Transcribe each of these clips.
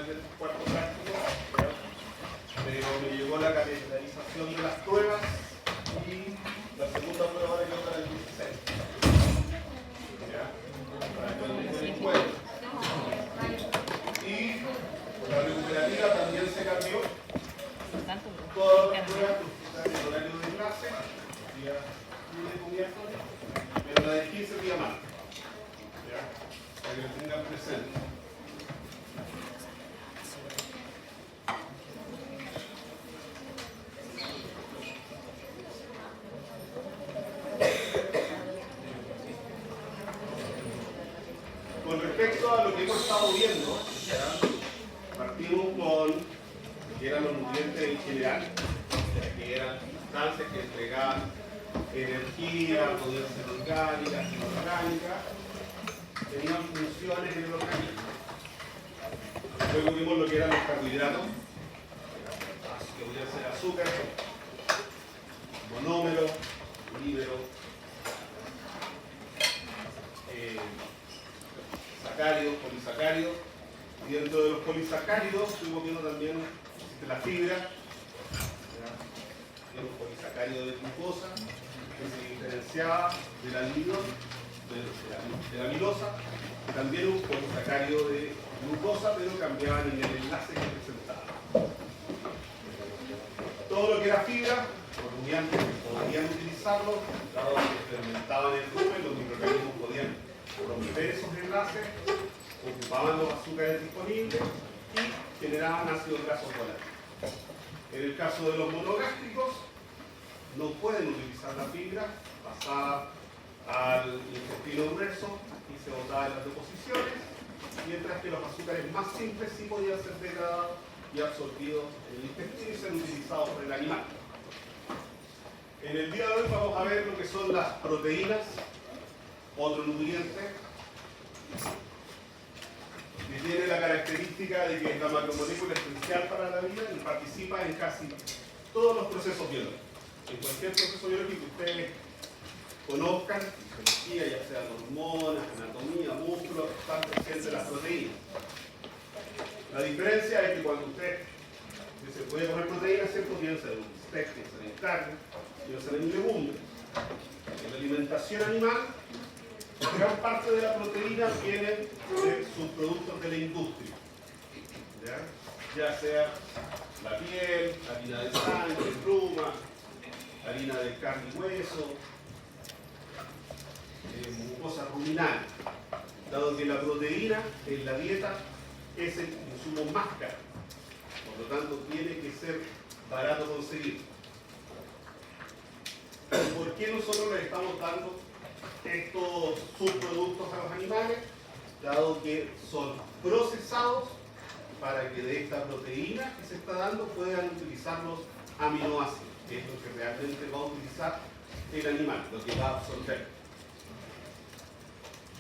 del cuarto práctico, ¿ya? Pero me llegó la calendarización de las pruebas y la segunda prueba ahora quedó para el 16. ¿Ya? Para que lo tengan en cuenta. Y la recuperativa también se cambió. Todas las pruebas que están en el horario de clase, día lunes o miércoles, pero la de 15 día más. ¿Ya? Para que lo tengan presente. Con respecto a lo que hemos estado viendo, ¿ya? Partimos con lo que eran los nutrientes en general, ¿ya? Que eran sustancias que entregaban energía, podían ser orgánicas, inorgánicas, tenían funciones en el organismo. Luego vimos lo que eran los carbohidratos, que podían ser azúcar, monómero, polímero, sacáridos, polisacáridos, y dentro de los polisacáridos estuvimos viendo también la fibra, un polisacárido de glucosa que se diferenciaba del almidón, de la amilosa, y también un polisacárido de glucosa, pero cambiaban en el enlace que presentaba. Todo lo que era fibra, los rumiantes podían utilizarlo, dado que fermentaban el rumen, los microorganismos podían romper esos enlaces, ocupaban los azúcares disponibles y generaban ácidos grasos volátiles. En el caso de los monogástricos, no pueden utilizar la fibra, pasaba al intestino grueso y se botaba en las deposiciones, mientras que los azúcares más simples sí podían ser degradados y absorbidos en el intestino y ser utilizados por el animal. En el día de hoy vamos a ver lo que son las proteínas, otro nutriente que tiene la característica de que es la macromolécula esencial para la vida y participa en casi todos los procesos biológicos. En cualquier proceso biológico que ustedes conozcan, fisiología, ya sean hormonas, anatomía, músculos, están presentes las proteínas. La diferencia es que cuando usted se puede comer proteínas, ¿cierto? Piensa en un bistec, piensa en carne, piensa en legumbres. En la alimentación animal, gran parte de la proteína viene de subproductos de la industria. Ya sea la piel, harina de sangre, pluma, harina de carne y hueso, mucosa ruminal. Dado que la proteína en la dieta es el consumo más caro, por lo tanto tiene que ser barato conseguir. ¿Por qué nosotros le estamos dando estos subproductos a los animales? Dado que son procesados para que de esta proteína que se está dando puedan utilizar los aminoácidos, que es lo que realmente va a utilizar el animal, lo que va a absorber.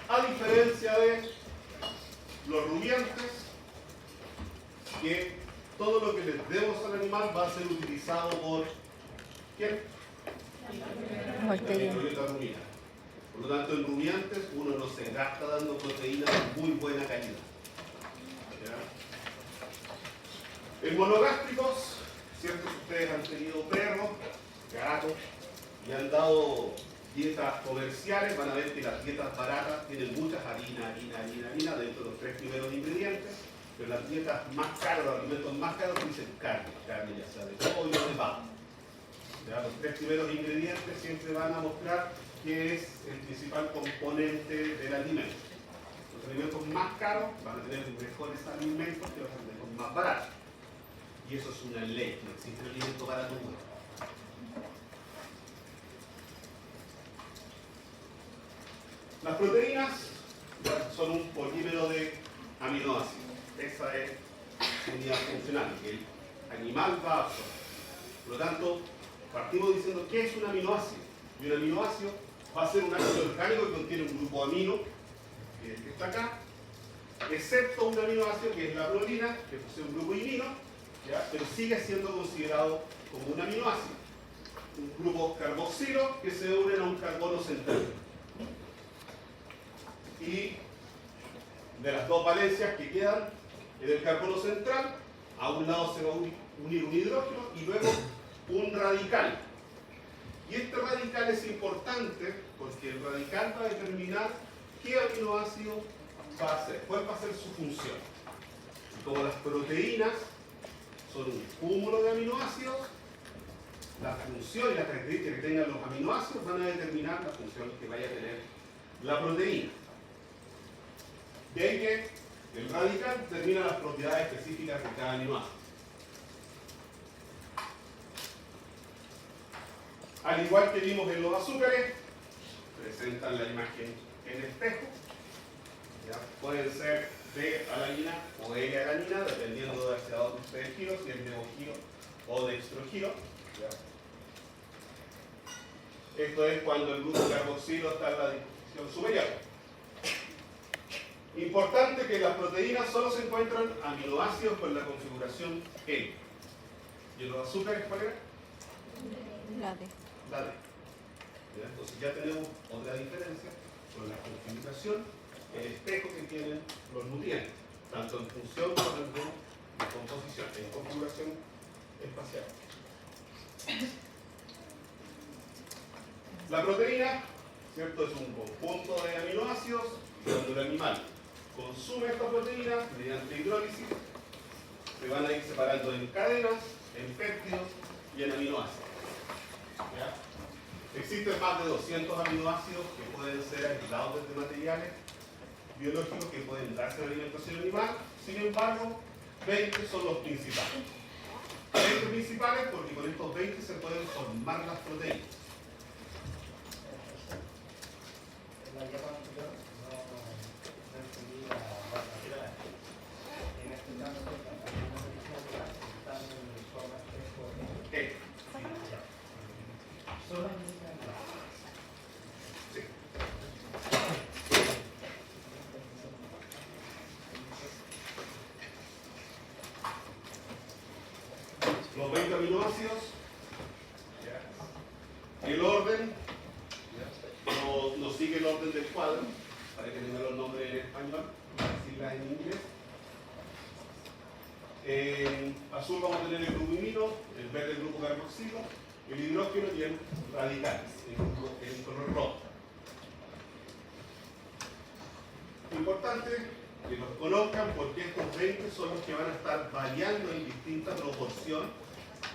A diferencia de los rumiantes, que todo lo que les demos al animal va a ser utilizado por ¿quién? La microbiota ruminal. Por lo tanto, en rumiantes uno no se gasta dando proteína de muy buena calidad. ¿Ya? En monogástricos, cierto, si ustedes han tenido perros, gatos y han dado dietas comerciales, van a ver que las dietas baratas tienen muchas harina dentro de los 3 primeros ingredientes, pero las dietas más caras, los alimentos más caros dicen carne ya sea de pollo o de vaca. ¿Ya? Los 3 primeros ingredientes siempre van a mostrar que es el principal componente del alimento. Los alimentos más caros van a tener mejores alimentos que los alimentos más baratos. Y eso es una ley, no existe un alimento barato bueno. Las proteínas son un polímero de aminoácidos. Esa es su unidad funcional, que el animal va a absorber. Por lo tanto, partimos diciendo ¿qué es un aminoácido? Y un aminoácido va a ser un ácido orgánico que contiene un grupo amino, que es el que está acá, excepto un aminoácido que es la prolina, que posee un grupo imino, ¿ya? Pero sigue siendo considerado como un aminoácido. Un grupo carboxilo que se unen a un carbono central. Y de las dos valencias que quedan, En el carbono central, a un lado se va a unir un hidrógeno y luego un radical. Y este radical es importante porque el radical va a determinar qué aminoácido va a ser, cuál va a ser su función. Y como las proteínas son un cúmulo de aminoácidos, la función y las características que tengan los aminoácidos van a determinar la función que vaya a tener la proteína. De ahí que el radical determina las propiedades específicas de cada aminoácido. Al igual que vimos en los azúcares, presentan la imagen en espejo. ¿Ya? Pueden ser D-alanina o L-alanina, dependiendo de hacia dónde ustedes giran, si es devogiro o dextrogiro. Esto es cuando el grupo carboxilo está en la disposición superior. Importante que en las proteínas solo se encuentran aminoácidos con la configuración L. ¿Y en los azúcares cuál era? La D. La D. Entonces ya tenemos otra diferencia con la configuración, el espejo que tienen los nutrientes, tanto en función como en composición, en configuración espacial. La proteína, ¿cierto?, es un conjunto de aminoácidos y cuando el animal consume esta proteína mediante hidrólisis, se van a ir separando en cadenas, en péptidos y en aminoácidos. ¿Ya? Existen más de 200 aminoácidos que pueden ser aislados desde materiales biológicos que pueden darse en alimentación animal, sin embargo, 20 son los principales. 20 principales porque con estos 20 se pueden formar las proteínas. En la diapositiva no entendí la materia. En este caso, están en forma espejo. ¿Qué? Solamente Sí. Los 20 aminoácidos, el orden, no sigue el orden del cuadro, para que tengan los nombres en español, para decirlas en inglés. En azul vamos a tener el grupo imino, el verde el grupo carboxilo, el hidrógeno y el radical, en color rojo. Importante que los conozcan porque estos 20 son los que van a estar variando en distinta proporción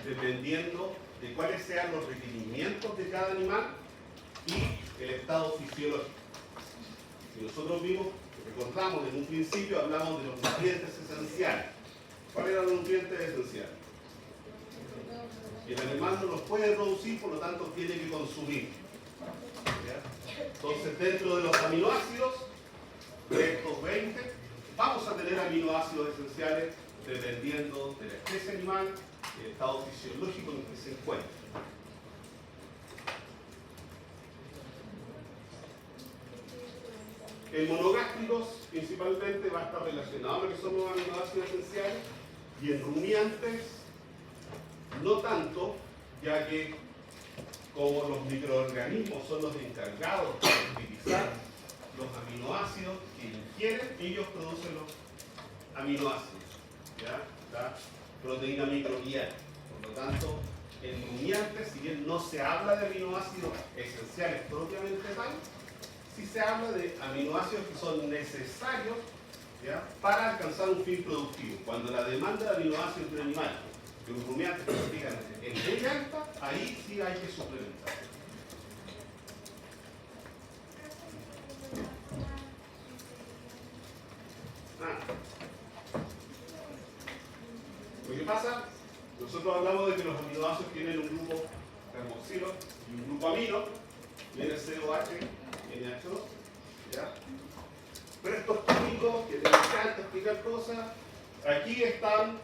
dependiendo de cuáles sean los requerimientos de cada animal y el estado fisiológico. Si nosotros vimos, recordamos en un principio, hablamos de los nutrientes esenciales. ¿Cuáles eran los nutrientes esenciales? El animal no los puede producir, por lo tanto tiene que consumir. ¿Ya? Entonces, dentro de los aminoácidos, de estos 20, vamos a tener aminoácidos esenciales dependiendo de la especie animal y el estado fisiológico en el que se encuentra. En monogástricos, principalmente, va a estar relacionado a lo que son los aminoácidos esenciales, y en rumiantes, no tanto, ya que como los microorganismos son los encargados de utilizar los aminoácidos que ingieren, ellos producen los aminoácidos, ¿ya? La proteína microbiana. Por lo tanto, en rumiantes, si bien no se habla de aminoácidos esenciales propiamente tal, sí se habla de aminoácidos que son necesarios, ¿ya?, para alcanzar un fin productivo. Cuando la demanda de aminoácidos de un animal, de un rumiante, es muy alta, ahí sí hay que suplementar. Lo que pasa, nosotros hablamos de que los aminoácidos tienen un grupo carboxilo y un grupo amino, viene COH, NH2, ¿ya? Pero estos químicos que les encanta explicar cosas, aquí están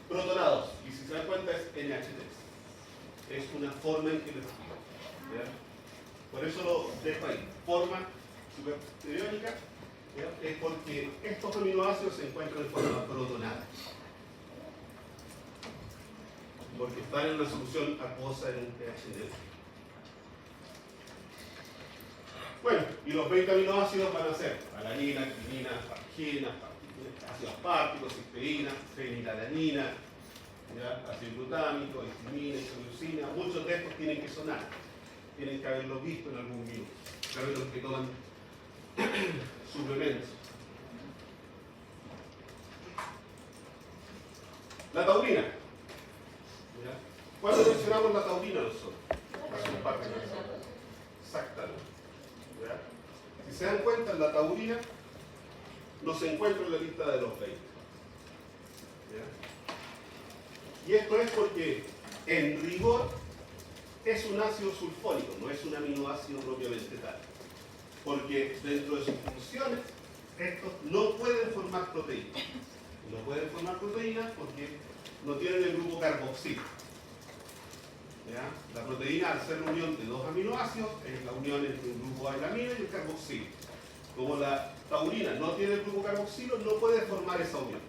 protonados, y si se dan cuenta es NH3. Es una forma en que lo explico, ¿ya? Por eso lo dejo ahí, forma superperiódica, ¿ya?, es porque estos aminoácidos se encuentran en forma protonada. Porque están en una solución acuosa en un pH neutro. Bueno, y los 20 aminoácidos van a ser alanina, timina, arginina, ácido aspartico, cisteína, fenilalanina, ácido glutámico, histamina, isoleucina. Muchos de estos tienen que sonar, tienen que haberlos visto en algún minuto, saben los que toman suplementos. La taurina. ¿Cuándo mencionamos la taurina nosotros? Exactamente. Si se dan cuenta, la taurina no se encuentra en la lista de los 20. ¿Ya? Y esto es porque, en rigor, es un ácido sulfónico, no es un aminoácido propiamente tal. Porque dentro de sus funciones, estos no pueden formar proteínas. No pueden formar proteínas porque no tienen el grupo carboxilo. ¿Ya? La proteína, al ser la unión de dos aminoácidos, es la unión entre un grupo A y la amina y el carboxilo. Como la taurina no tiene el grupo carboxilo, no puede formar esa unión.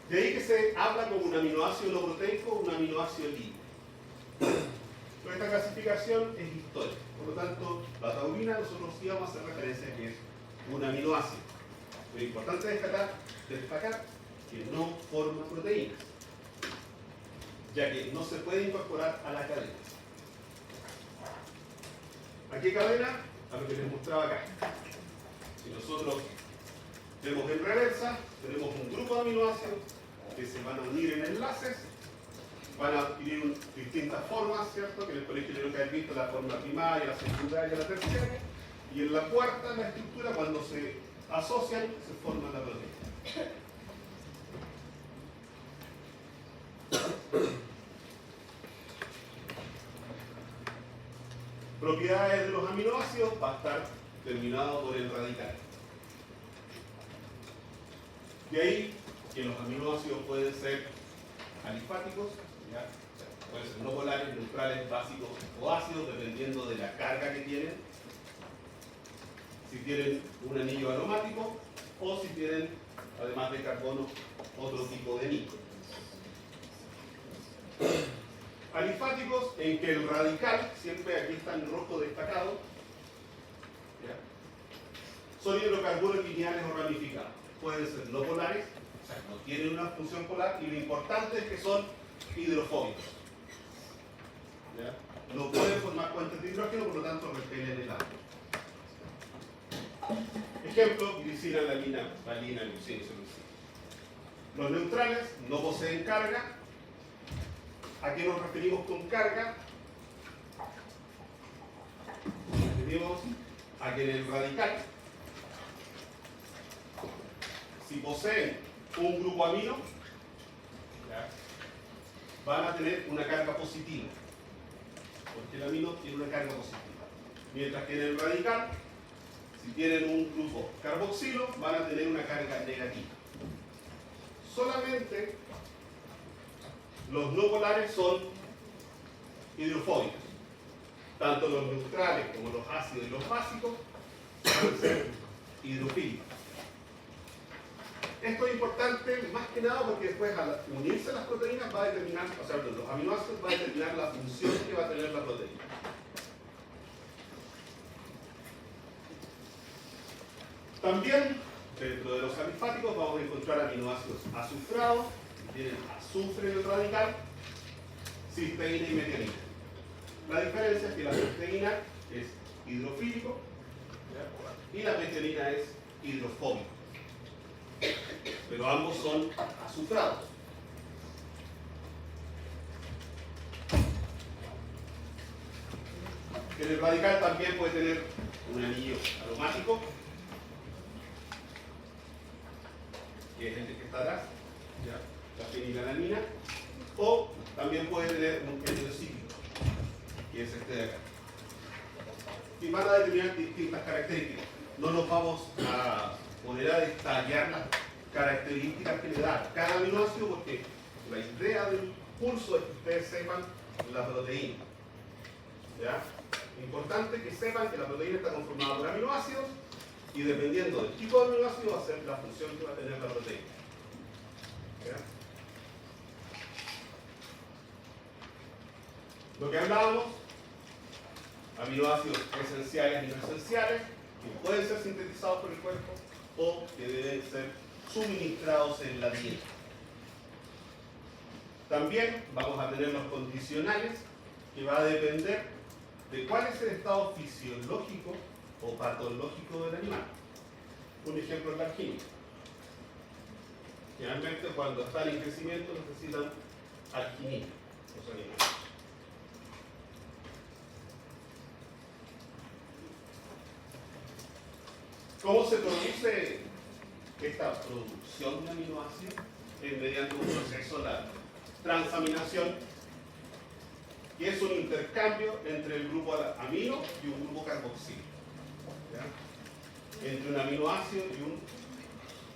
De ahí que se habla como un aminoácido no proteico, un aminoácido libre. Pero esta clasificación es histórica. Por lo tanto, la taurina nosotros sí vamos a hacer referencia a que es un aminoácido. Lo importante es destacar que no forma proteínas, ya que no se puede incorporar a la cadena. ¿A qué cadena? A lo que les mostraba acá. Si nosotros vemos en reversa, tenemos un grupo de aminoácidos que se van a unir en enlaces, van a adquirir distintas formas, ¿cierto? Que en el colegio tienen que haber visto la forma primaria, la secundaria, la terciaria, y en la cuarta, la estructura, cuando se asocian, se forma la proteína. Propiedades de los aminoácidos va a estar terminado por el radical. De ahí que los aminoácidos pueden ser alifáticos, ¿ya? Pueden ser no polares, neutrales, básicos o ácidos, dependiendo de la carga que tienen. Si tienen un anillo aromático o si tienen, además de carbono, otro tipo de anillo. Alifáticos en que el radical, siempre aquí está en rojo destacado, ¿ya? Son hidrocarburos lineales o ramificados. Pueden ser no polares, o sea, no tienen una función polar, y lo importante es que son hidrofóbicos. ¿Ya? No pueden formar puentes de hidrógeno, por lo tanto repelen el agua. Ejemplo, glicina, valina, leucina y isoleucina. Los neutrales no poseen carga. ¿A qué nos referimos con carga? Nos referimos a que en el radical, si poseen un grupo amino, ¿ya?, van a tener una carga positiva, porque el amino tiene una carga positiva. Mientras que en el radical, si tienen un grupo carboxilo, van a tener una carga negativa. Solamente los no polares son hidrofóbicos. Tanto los neutrales como los ácidos y los básicos van a ser hidrofílicos. Esto es importante más que nada porque después, al unirse las proteínas, va a determinar, o sea, los aminoácidos va a determinar la función que va a tener la proteína. También, dentro de los alifáticos, vamos a encontrar aminoácidos azufrados, que tienen azufre en el radical, cisteína y metionina. La diferencia es que la cisteína es hidrofílico, ¿ya?, y la metionina es hidrofóbico. Pero ambos son azufrados. En el radical también puede tener un anillo aromático, que es el que está atrás, ¿ya?, la fenilalanina, o también puede tener un heterocíclico, que es este de acá. Y van a determinar distintas características. No nos vamos a poner a detallar las características que le da cada aminoácido, porque la idea del curso es que ustedes sepan la proteína. ¿Ya? Importante que sepan que la proteína está conformada por aminoácidos, y dependiendo del tipo de aminoácido va a ser la función que va a tener la proteína. ¿Ya? Lo que hablábamos, aminoácidos esenciales y no esenciales, que pueden ser sintetizados por el cuerpo o que deben ser suministrados en la dieta. También vamos a tener los condicionales, que va a depender de cuál es el estado fisiológico o patológico del animal. Un ejemplo es la alquimia. Generalmente cuando están en crecimiento necesitan alquimia los animales. ¿Cómo se produce esta producción de aminoácidos? Es mediante un proceso, la transaminación, que es un intercambio entre el grupo amino y un grupo carboxilo. ¿Ya? Entre un aminoácido y un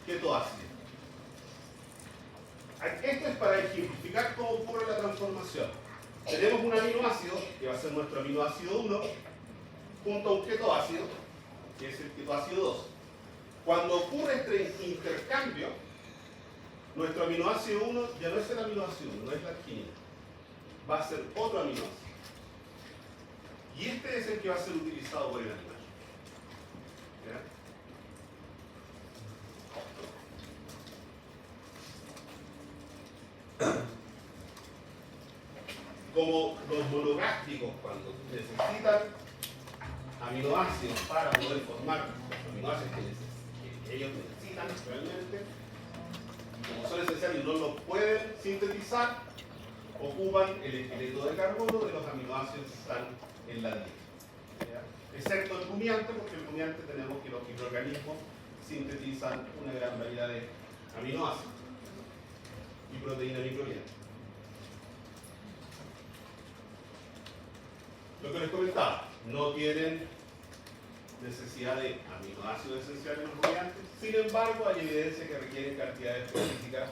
ketoácido. Esto es para ejemplificar cómo ocurre la transformación. Tenemos un aminoácido, que va a ser nuestro aminoácido 1, junto a un ketoácido, que es el ketoácido 2. Cuando ocurre este intercambio, nuestro aminoácido 1 ya no es el aminoácido 1, no es la arginina. Va a ser otro aminoácido. Y este es el que va a ser utilizado por el animal. ¿Ya? Como los monogástricos, cuando necesitan aminoácidos para poder formar los aminoácidos que ellos necesitan realmente, como son esenciales y no los pueden sintetizar, ocupan el esqueleto de carbono de los aminoácidos que están en la dieta. ¿Ya? Excepto el rumiante, porque el rumiante tenemos que los microorganismos sintetizan una gran variedad de aminoácidos y proteína microbiana. Lo que les comentaba, no tienen necesidad de aminoácidos esenciales los rumiantes, sin embargo hay evidencia que requieren cantidades específicas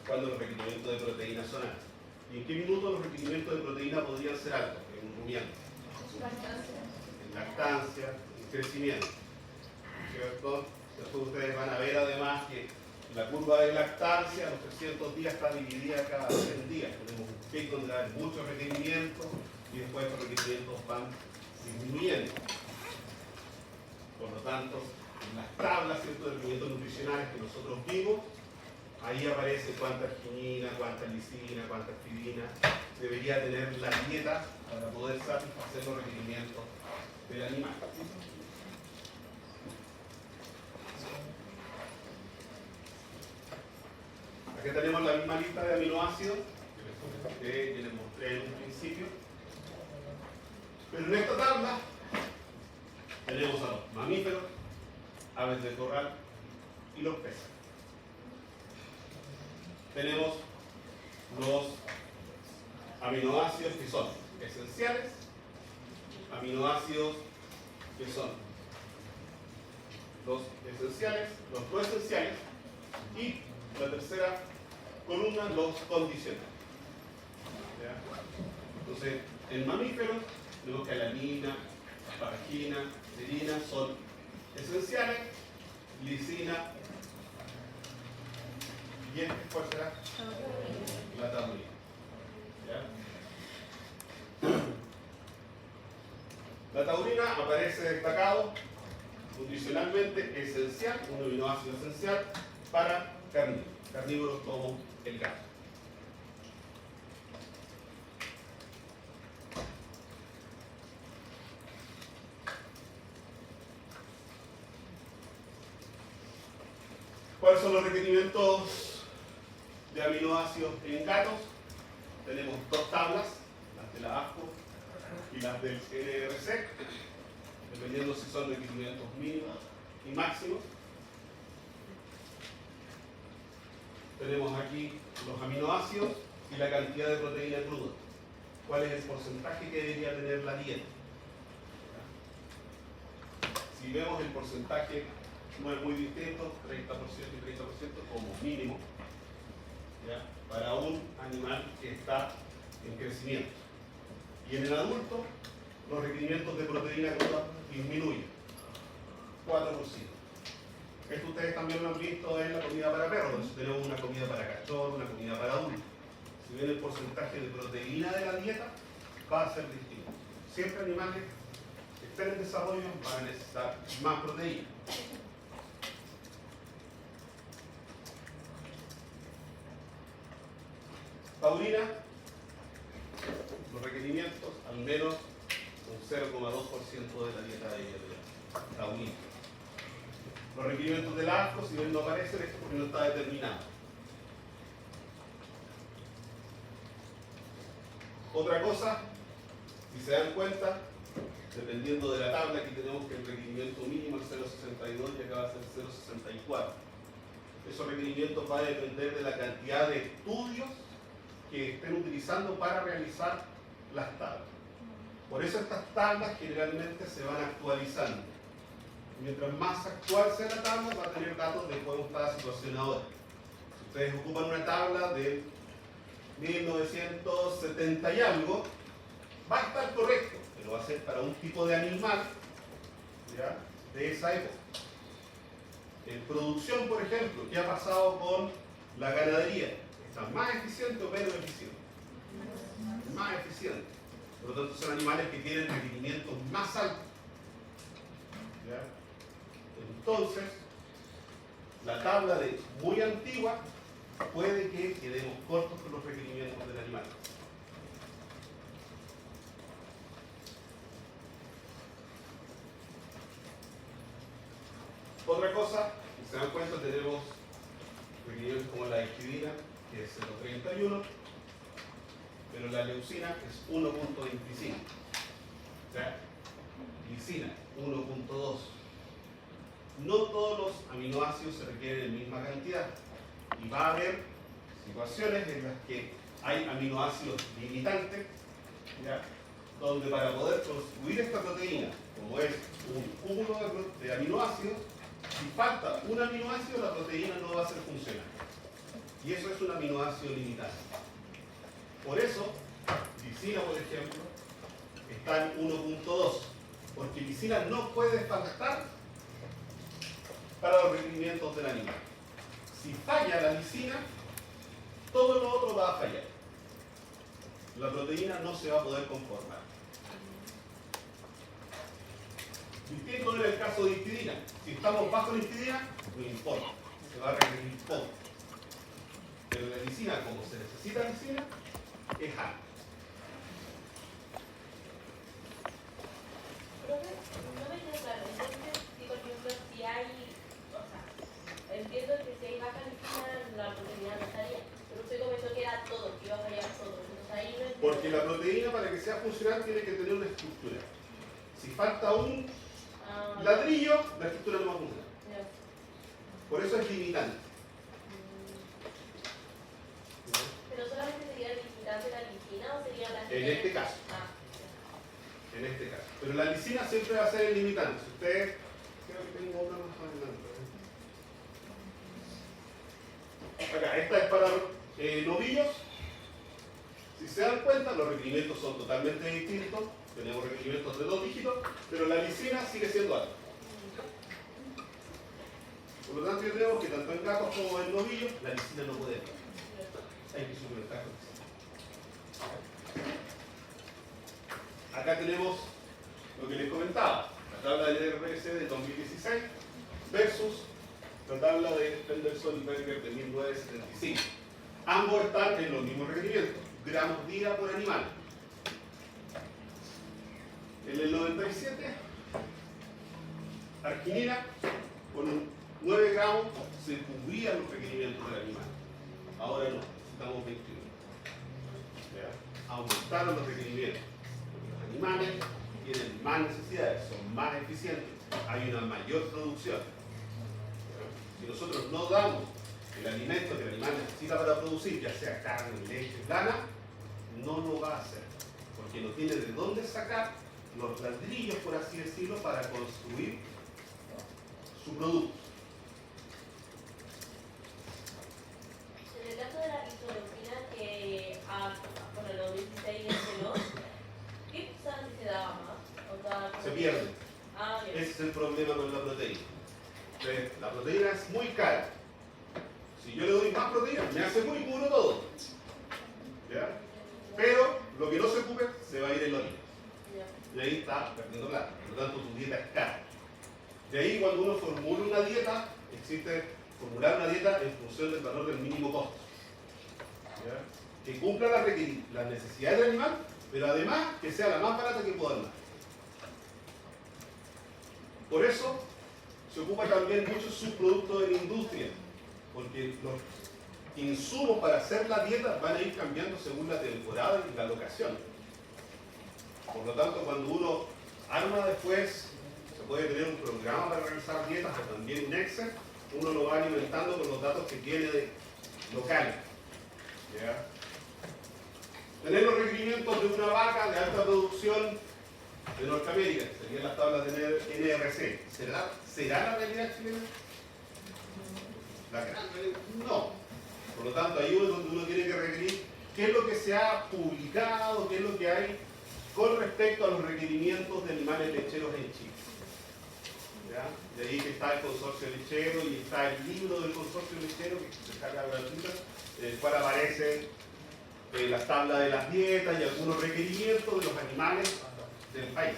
cuando los requerimientos de proteína son altos. ¿Y en qué minuto los requerimientos de proteína podrían ser altos en un rumiante? En lactancia, en crecimiento. ¿Cierto? Después ustedes van a ver además que la curva de lactancia a los 300 días está dividida cada 100 días. Tenemos un pico donde hay muchos requerimientos y después los requerimientos van disminuyendo. Por lo tanto, en las tablas, ¿cierto?, de requerimientos nutricionales que nosotros vimos, ahí aparece cuánta arginina, cuánta lisina, cuánta aspirina debería tener la dieta para poder satisfacer los requerimientos del animal. Aquí tenemos la misma lista de aminoácidos que les mostré en un principio. Pero en esta tabla tenemos a los mamíferos, aves de corral y los peces. Tenemos los aminoácidos que son esenciales, aminoácidos que son los esenciales, los no esenciales, y la tercera columna, los condicionales. ¿Ya? Entonces, en mamíferos tenemos que alanina, asparagina, serina son esenciales, lisina, y este, ¿cuál será? La taurina. ¿Ya? La taurina aparece destacado nutricionalmente esencial, un aminoácido esencial para carnívoros como el gato. ¿Cuáles son los requerimientos de aminoácidos en gatos? Tenemos dos tablas, las de la ASCO y las del NRC, dependiendo si son requerimientos mínimos y máximos. Tenemos aquí los aminoácidos y la cantidad de proteína cruda. ¿Cuál es el porcentaje que debería tener la dieta? Si vemos el porcentaje no es muy distinto, 30% y 30% como mínimo, ¿ya?, para un animal que está en crecimiento. Y en el adulto, los requerimientos de proteína cruda disminuyen, 4%. Esto ustedes también lo han visto en la comida para perros, entonces tenemos una comida para cachorro, una comida para adultos. Si bien el porcentaje de proteína de la dieta va a ser distinto. Siempre animales que estén en desarrollo van a necesitar más proteína. taurina, los requerimientos, al menos un 0,2% de la dieta de taurina. Los requerimientos del ASCO, si bien no aparecen, es porque no está determinado. Otra cosa, si se dan cuenta, dependiendo de la tabla, aquí tenemos que el requerimiento mínimo es 0,62 y acá va a ser 0,64. Esos requerimientos van a depender de la cantidad de estudios que estén utilizando para realizar las tablas. Por eso estas tablas generalmente se van actualizando. Mientras más actual sea la tabla, va a tener datos de cómo está la situación ahora. Si ustedes ocupan una tabla de 1970 y algo, va a estar correcto, pero va a ser para un tipo de animal, ¿ya?, de esa época. En producción, por ejemplo, ¿qué ha pasado con la ganadería? ¿Está más eficiente o menos eficiente? Más eficiente. Por lo tanto, son animales que tienen requerimientos más altos. ¿Ya? Entonces, la tabla de muy antigua puede que quedemos cortos con los requerimientos del animal. Otra cosa, si se dan cuenta, tenemos requerimientos como la histidina, que es 0,31, pero la leucina es 1,25. ¿Ya? Lisina, 1,2. No todos los aminoácidos se requieren en misma cantidad. Y va a haber situaciones en las que hay aminoácidos limitantes, ¿ya?, donde para poder construir esta proteína, como es un cúmulo de aminoácidos, si falta un aminoácido, la proteína no va a ser funcional. Y eso es un aminoácido limitado. Por eso, lisina, por ejemplo, está en 1,2, porque lisina no puede faltar para los requerimientos del animal. Si falla la lisina, todo lo otro va a fallar. La proteína no se va a poder conformar. Distinto en el caso de histidina. Si estamos bajo la histidina, no importa, se va a requerir poco. Pero la lisina, como se necesita lisina, es alta. Profe, no me queda claro. Entonces, si por ejemplo, si hay, o sea, entiendo que si hay baja lisina, la proteína no estaría. Pero usted comentó que era todo, que iba a fallar todo. Entonces ahí no entiendo. Porque la proteína, para que sea funcional, tiene que tener una estructura. Si falta un ladrillo, la estructura no va a funcionar. Ya. Por eso es limitante. Pero solamente sería el limitante la lisina o sería la En este caso. Ah, En este caso. Pero la lisina siempre va a ser el limitante. Si ustedes, creo que tengo una más adelante. Acá, esta es para novillos. Si se dan cuenta, los requerimientos son totalmente distintos. Tenemos requerimientos de 2 dígitos, pero la lisina sigue siendo alta. Por lo tanto, tenemos que tanto en gatos como en novillos, la lisina no puede entrar. Hay que suplementar con lisina. Acá tenemos lo que les comentaba, la tabla del RPS de 2016 versus la tabla de Henderson y Berger de 1975. Ambos están en los mismos requerimientos, gramos día por animal. En el 97, arginina con 9 gramos se cubrían los requerimientos del animal. Ahora no, necesitamos 21. ¿Ya? Aumentaron los requerimientos. Porque los animales tienen más necesidades, son más eficientes, hay una mayor producción. ¿Ya? Si nosotros no damos el alimento que el animal necesita para producir, ya sea carne, leche, lana, no lo va a hacer, porque no tiene de dónde sacar los ladrillos, por así decirlo, para construir su producto. en el caso de la isoleucina que bueno, el 2016 mencionó, ¿qué sabe si se daba más? O sea, Se pierde. Ah, bien. Ese es el problema con la proteína. Entonces, la proteína es muy cara. Si yo le doy más proteína, me hace muy puro todo. ¿Ya? Pero lo que no se ocupe se va a ir en la orina. Ya. Y ahí está perdiendo plata. Por lo tanto, tu dieta es cara. De ahí, cuando uno formula una dieta, existe formular una dieta en función del valor del mínimo costo. ¿Ya? que cumpla las necesidades del animal, pero además que sea la más barata que pueda dar. Por eso se ocupa también muchos subproductos de la industria, porque los insumos para hacer la dieta van a ir cambiando según la temporada y la locación. Por lo tanto, cuando uno arma después, se puede tener un programa para realizar dietas o también un Excel, uno lo va alimentando con los datos que tiene de local. ¿Ya? Tener los requerimientos de una vaca de alta producción de Norteamérica, serían las tablas de NRC. ¿Será la realidad chilena? ¿La gran realidad? No. Por lo tanto, ahí es donde uno tiene que requerir qué es lo que se ha publicado, qué es lo que hay con respecto a los requerimientos de animales lecheros en Chile. ¿Ya? De ahí que está el consorcio lechero y está el libro del consorcio lechero que se descarga gratuita, en el cual aparecen las tablas de las dietas y algunos requerimientos de los animales del país.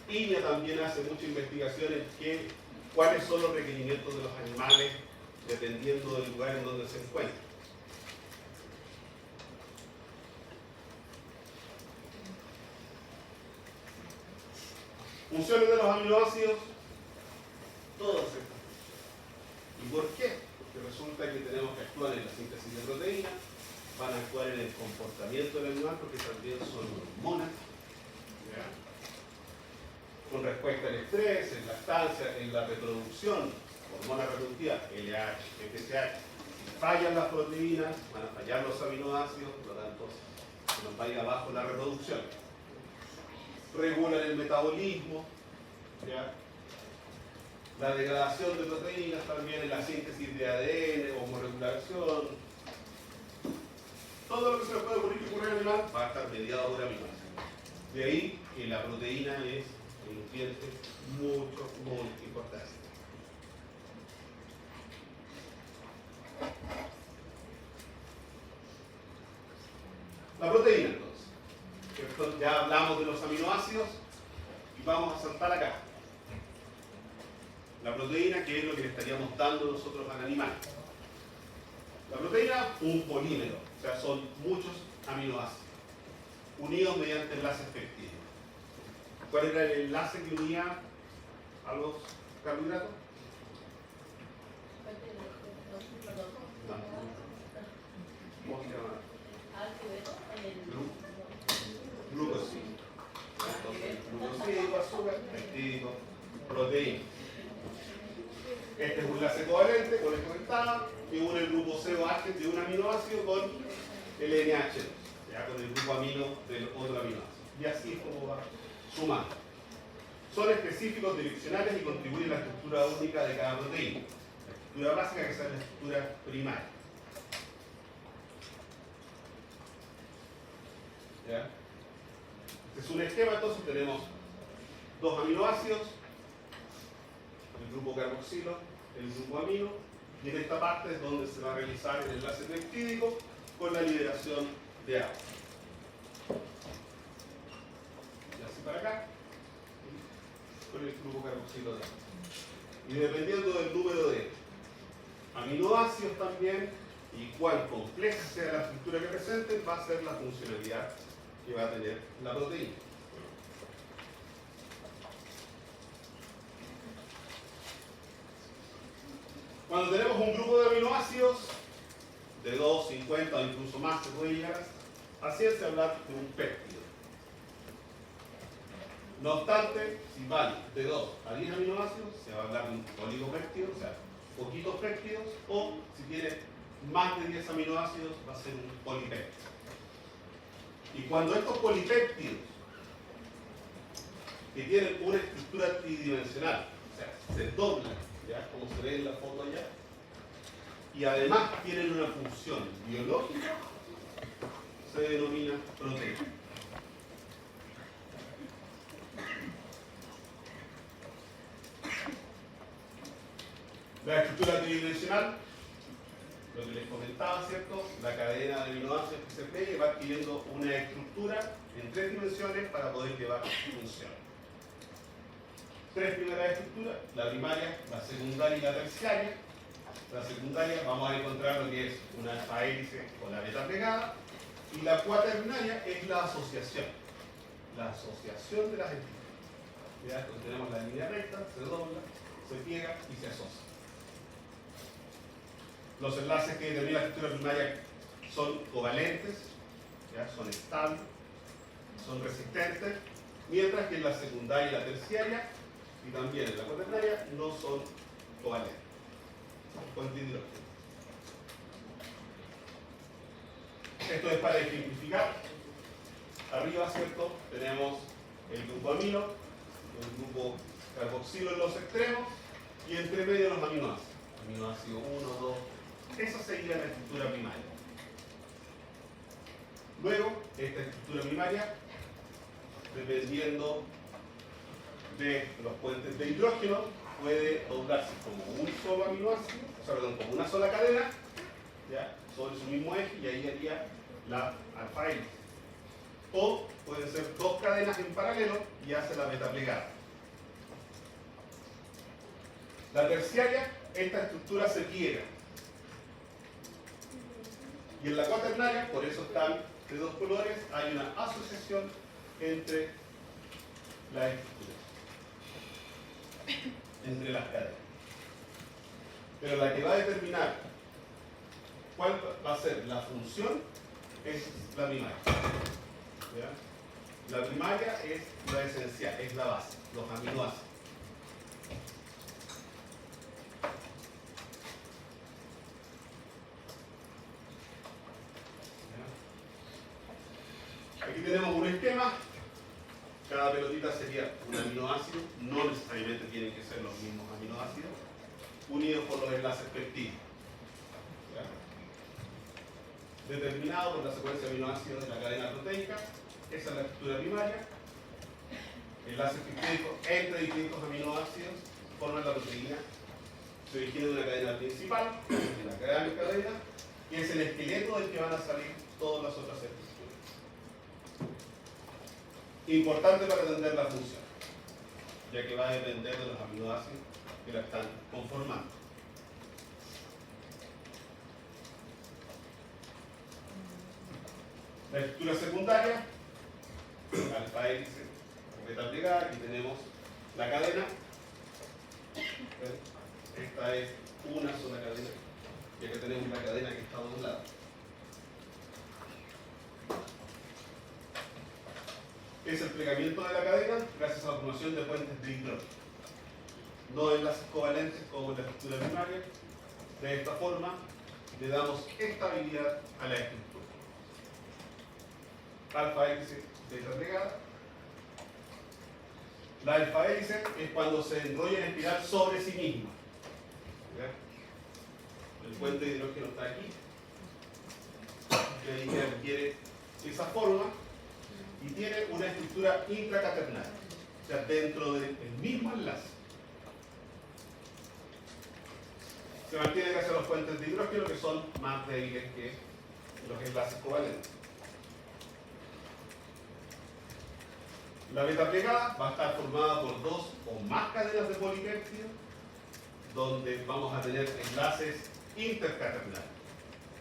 INEA también hace mucha investigación en cuáles son los requerimientos de los animales dependiendo del lugar en donde se encuentran. Funciones de los aminoácidos, todas estas. ¿Y por qué? Porque resulta que tenemos que actuar en la síntesis de proteínas, van a actuar en el comportamiento del animal porque también son hormonas. ¿Ya? Con respecto al estrés, en lactancia, en la reproducción, hormona reproductiva, LH, FSH. Si fallan las proteínas, van a fallar los aminoácidos, por lo tanto, se nos va a ir abajo la reproducción. Regulan el metabolismo, ¿ya? La degradación de proteínas también en la síntesis de ADN, homoregulación. Todo lo que se nos puede ocurrir que ocurre en el animal va a estar mediado por aminoácidos. De ahí que la proteína es un nutriente muy importante. La proteína, entonces. Ya hablamos de los aminoácidos y vamos a saltar acá. La proteína, que es lo que le estaríamos dando nosotros al animal. La proteína, un polímero, o sea, son muchos aminoácidos, unidos mediante enlaces péptidos. ¿Cuál era el enlace que unía a los carbohidratos? ¿Cómo se llama? Glucosídeo. Entonces, glucosídeo, azúcar, peptídico, proteína. Este es un enlace covalente con el que estaba, que une el grupo COH de un aminoácido con el NH2, ya con el grupo amino del otro aminoácido. Y así es como va sumando. Son específicos direccionales y contribuyen a la estructura única de cada proteína. La estructura básica, que es la estructura primaria. ¿Ya? Este es un esquema, entonces tenemos dos aminoácidos, el grupo carboxilo, el grupo amino, y en esta parte es donde se va a realizar el enlace peptídico con la liberación de agua. Y así para acá, con el grupo carboxilo de agua. Y dependiendo del número de aminoácidos también, y cuán compleja sea la estructura que presente, va a ser la funcionalidad que va a tener la proteína. Cuando tenemos un grupo de aminoácidos de 2, 50 o incluso más, se puede llegar a hacerse hablar de un péptido. No obstante, si van de 2 a 10 aminoácidos, se va a hablar de un oligopéptido, o sea, poquitos péptidos, o si tiene más de 10 aminoácidos, va a ser un polipéptido. Y cuando estos polipéptidos, que tienen una estructura tridimensional, o sea, se doblan, ¿ya? Como se ve en la foto allá, y además tienen una función biológica, se denomina proteína. La estructura tridimensional, lo que les comentaba, ¿cierto? La cadena de aminoácidos que se pega y va adquiriendo una estructura en 3 dimensiones para poder llevar función. 3 primeras estructuras, la primaria, la secundaria y la terciaria, la secundaria, vamos a encontrar lo que es una alfa hélice con la beta plegada, y la cuaternaria es la asociación de las entidades. ¿Ya? Entonces tenemos la línea recta, se dobla, se pliega y se asocia. Los enlaces que determinan la estructura primaria son covalentes, ¿ya? Son estables, son resistentes, mientras que en la secundaria y la terciaria, y también en la cuaternaria, no son covalentes, son puentes de hidrógeno. Esto es para ejemplificar. Arriba, ¿cierto? Tenemos el grupo amino, el grupo carboxilo en los extremos, y entre medio los aminoácidos. Aminoácido 1, 2. Esa sería la estructura primaria. Luego, esta estructura primaria, dependiendo de los puentes de hidrógeno, puede doblarse como un solo aminoácido, o sea, perdón, como una sola cadena, ¿ya? Sobre su mismo eje, y ahí haría la alfa hélice. O pueden ser dos cadenas en paralelo y hace la beta plegada. La terciaria, esta estructura se pliega. Y en la cuaternaria, por eso están de dos colores, hay una asociación entre las estructuras, entre las cadenas. Pero la que va a determinar cuál va a ser la función es la primaria. ¿Ya? La primaria es la esencial, es la base, los aminoácidos. ¿Ya? Aquí tenemos un esquema. Cada pelotita sería un aminoácido, no necesariamente tienen que ser los mismos aminoácidos, unidos por los enlaces peptídicos. Determinado por la secuencia de aminoácidos de la cadena proteica, esa es la estructura primaria. Enlaces peptídicos entre distintos aminoácidos forman la proteína, se origina de una cadena principal, de la cadena, y es el esqueleto del que van a salir todas las otras estructuras. Importante para entender la función, ya que va a depender de los aminoácidos que la están conformando. La estructura secundaria, alfa hélice, beta plegada, aquí tenemos la cadena. Esta es una sola cadena, y aquí tenemos la cadena que está doblada. Es el plegamiento de la cadena gracias a la formación de puentes de hidrógeno. No enlaces covalentes como en la estructura primaria. De esta forma le damos estabilidad a la estructura. Alfa hélice, beta plegada. La alfa hélice es cuando se enrolla en espiral sobre sí misma. ¿Ya? El puente de hidrógeno está aquí. Y ahí adquiere esa forma. Y tiene una estructura intracaternaria, o sea, dentro del mismo enlace. Se mantiene gracias a los puentes de hidrógeno que son más débiles que los enlaces covalentes. La beta plegada va a estar formada por dos o más cadenas de polipéptido, donde vamos a tener enlaces intercaternarios,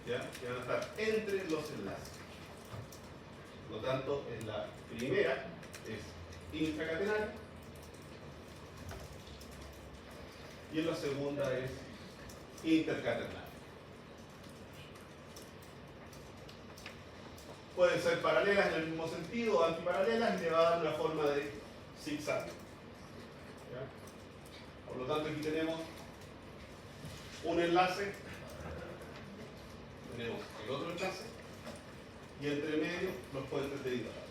¿ya? Que van a estar entre los enlaces. Por lo tanto, en la primera es intracatenaria y en la segunda es intercatenaria. Pueden ser paralelas en el mismo sentido o antiparalelas y le va a dar una forma de zigzag. ¿Ya? Por lo tanto, aquí tenemos un enlace, tenemos el otro enlace, y entre medio los puentes de hidrógeno.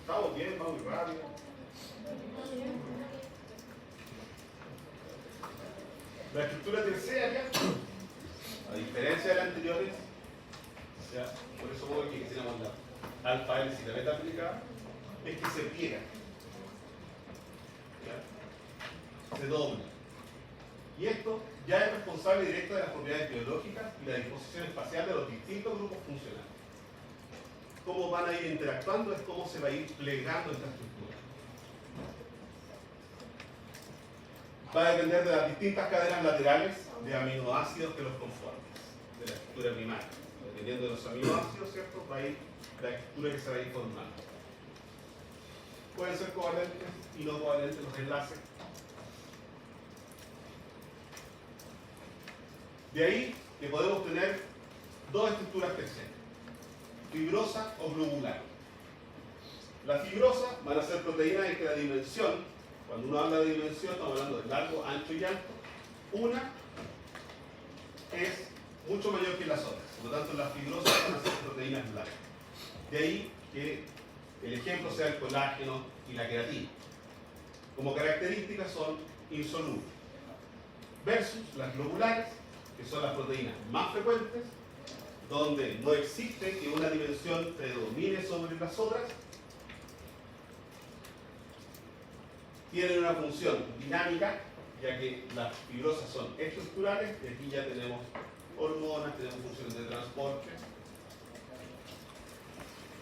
¿Estamos bien? ¿Vamos muy rápido? La estructura terciaria, a diferencia de las anteriores, ¿ya? Por eso voy aquí que tenemos la alfa hélice y la beta plegada, es que se pliega, ¿ya? Se dobla. Y esto ya es responsable directo de las propiedades biológicas y la disposición espacial de los distintos grupos funcionales. Cómo van a ir interactuando es cómo se va a ir plegando esta estructura. va a depender de las distintas cadenas laterales de aminoácidos que los conforman, de la estructura primaria. Dependiendo de los aminoácidos, ¿cierto? Va a ir la estructura que se va a ir formando. Pueden ser covalentes y no covalentes los enlaces. De ahí que podemos tener dos estructuras terciarias, fibrosa o globular. La fibrosa van a ser proteínas en que la dimensión, cuando uno habla de dimensión, estamos hablando de largo, ancho y alto. Una es mucho mayor que las otras, por lo tanto las fibrosas van a ser proteínas largas. De ahí que el ejemplo sea el colágeno y la queratina. Como características son insolubles. Versus las globulares, que son las proteínas más frecuentes, donde no existe que una dimensión predomine sobre las otras, tienen una función dinámica, ya que las fibrosas son estructurales, y aquí ya tenemos hormonas, tenemos funciones de transporte.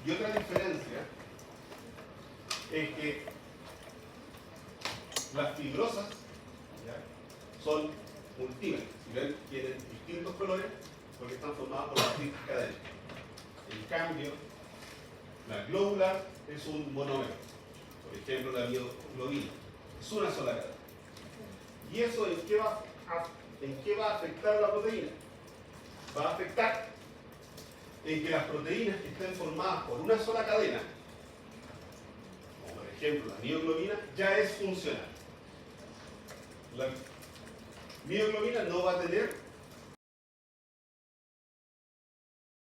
Y otra diferencia es que las fibrosas, ¿ya?, son multímeras. Si ven, tienen distintos colores porque están formadas por distintas cadenas. En cambio, la globular es un monómero. Por ejemplo, la mioglobina. Es una sola cadena. ¿Y eso en qué va a afectar a la proteína? Va a afectar en que las proteínas que estén formadas por una sola cadena, como por ejemplo la mioglobina, ya es funcional. La mioglobina no va a tener